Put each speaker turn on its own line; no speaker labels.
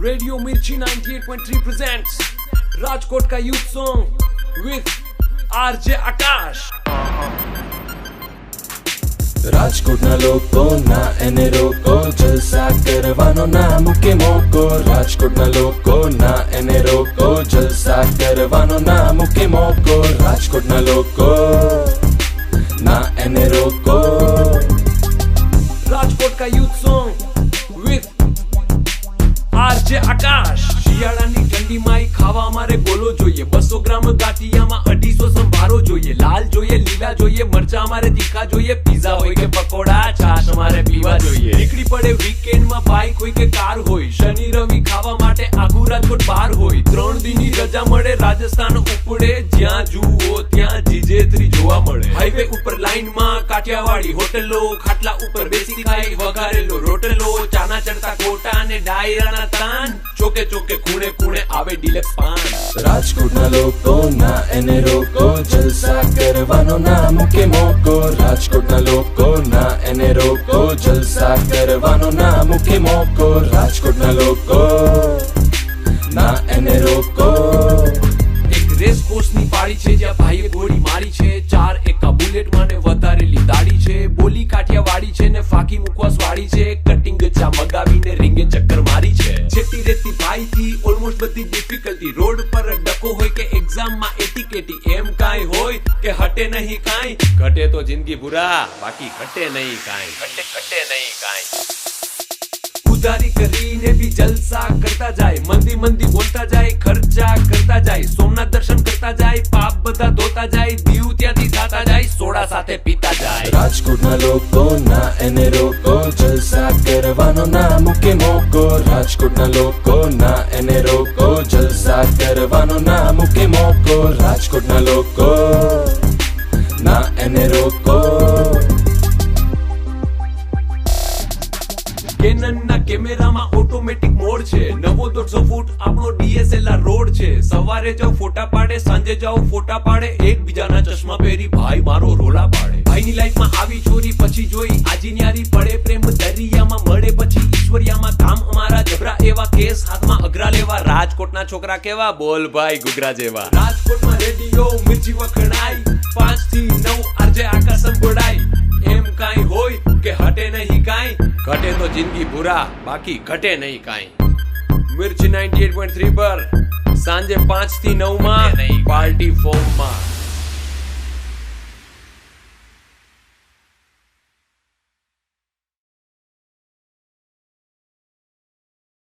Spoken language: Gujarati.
रेडियो मिर्ची 98.3 presents राजकोट का यूथ सॉन्ग with RJ आकाश।
રાજકોટના લોકો ના એને રોકો, જલસા કરવાનો ના મૂકે મોકો। રાજકોટના લોકો ના એને રોકો, જલસા કરવાનો ના મૂકે મોકો। રાજકોટના લોકો ના એને રોકો।
राजकोट का यूथ सॉन्ग with RJ આકાશ। શિયાળાની ઠંડીમાં ખાવા અમારે ગોલો જોઈએ, 200 ગ્રામ ગાંઠિયામાં 250 સંભારો જોઈએ, લાલ જોઈએ, લીલા જોઈએ, મરચા અમારે તીખા જોઈએ, પીઝા હોય કે પકોડા, છાશ અમારે પીવા જોઈએ। નીકળી પડે વીકેન્ડમાં બાઇક હોય કે કાર હોય, શનિ રવિ ખાવા માટે આખું રાજકોટ બહાર હોય। 3 દિનની રજા મળે, રાજસ્થાન ઉપડે, જ્યાં જુઓ ત્યાં જીજેત્રી જોવા મળે। હાઈવે ઉપર લાઈનમાં કાઠિયાવાડી હોટલો, ખાટલા ઉપર બેસી ખાઈ વઘારેલો રોટલો, ચાના ચડતા કોટા અને ડાયરાના તાન, ચોકે ચોકે ખૂણે ખૂણે આવે ડિલક્સ પાન।
રાજકોટના લોકો ના એને રોકો, જલસા કરવાનો ના મૂકે મોકો। રાજકોટના લોકો ના એને રોકો, જલસા કરવાનો ના મૂકે મોકો। રાજકોટના લોકો ના એને રોકો।
એક રેસ કોર્સની પાડી છે જ્યાં ભાઈએ ગોળી મારી છે, 4 એકા બુલેટ માં ને વધારેલી દાડી છે, બોલી કાઠિયાવાડી છે ને ફાકી મુકવાસ વાળી છે, કટિંગ ચા મગાવીને રીંગે ચક્કર મારી છે। છેટી રેતી ભાઈ થી ઓલમોસ્ટ બધી ડિફિકલ્ટી, રોડ પર ડકો હોય કે એક્ઝામ માં એટીકેટી, એમ કાઈ હોય કે હટે નહીં કાઈ, ઘટે તો જિંદગી ભૂરા, બાકી ઘટે નહીં કાઈ, ઘટે નહીં કાઈ। ઉધારી કરીને भी जलसा करता जाए, मंदी मंदी बोलता जाए, खर्चा करता जाए, सोमनाथ दर्शन करता जाए, पाप બધા ધોતા જાય, દીવ ત્યાંથી થાતા જાય, સોડા સાથે પીતા જાય।
રાજકોટના લોકો ના એને રોકો, જલસા કરવાનો ના મૂકે મોકો। રાજકોટના લોકો ના એને રોકો, જલસા કરવાનો ના મૂકે મોકો। રાજકોટના લોકો ના એને રોકો।
કેનન ના કેમેરામાં ઓટોમેટિક મોડ છે, 900 ફૂટ આપણો DSLR રોડ છે, સવારે જાવ ફોટા પાડે, સાંજે જાવ ફોટા પાડે, એકબીજાના ચશ્મા પહેરી ભાઈ મારો રોલા પાડે। ભાઈની લાઈફમાં આવી ચોરી પછી જોઈ આજી ન્યારી પડે, પ્રેમ દરિયામાં મળે પછી ઈશ્વરિયામાં, કામ અમારા જબરા એવા, કેસ હાથમાં અઘરા લેવા, રાજકોટના છોકરા કેવા, બોલ ભાઈ ગુગરા જેવા। રાજકોટમાં રેડિયો મિર્ચી વખણાઈ, 5 થી 9 RJ આકાશ સંભળાઈ, એમ કાઈ હોય કે હટે નહીં કાઈ, ઘટે તો જિંદગી ભૂરા, બાકી ઘટે નહીં કાઈ। મિર્ચ 98.3 પર સાંજે 5 થી 9 માં પાર્ટી ફોર્મમાં।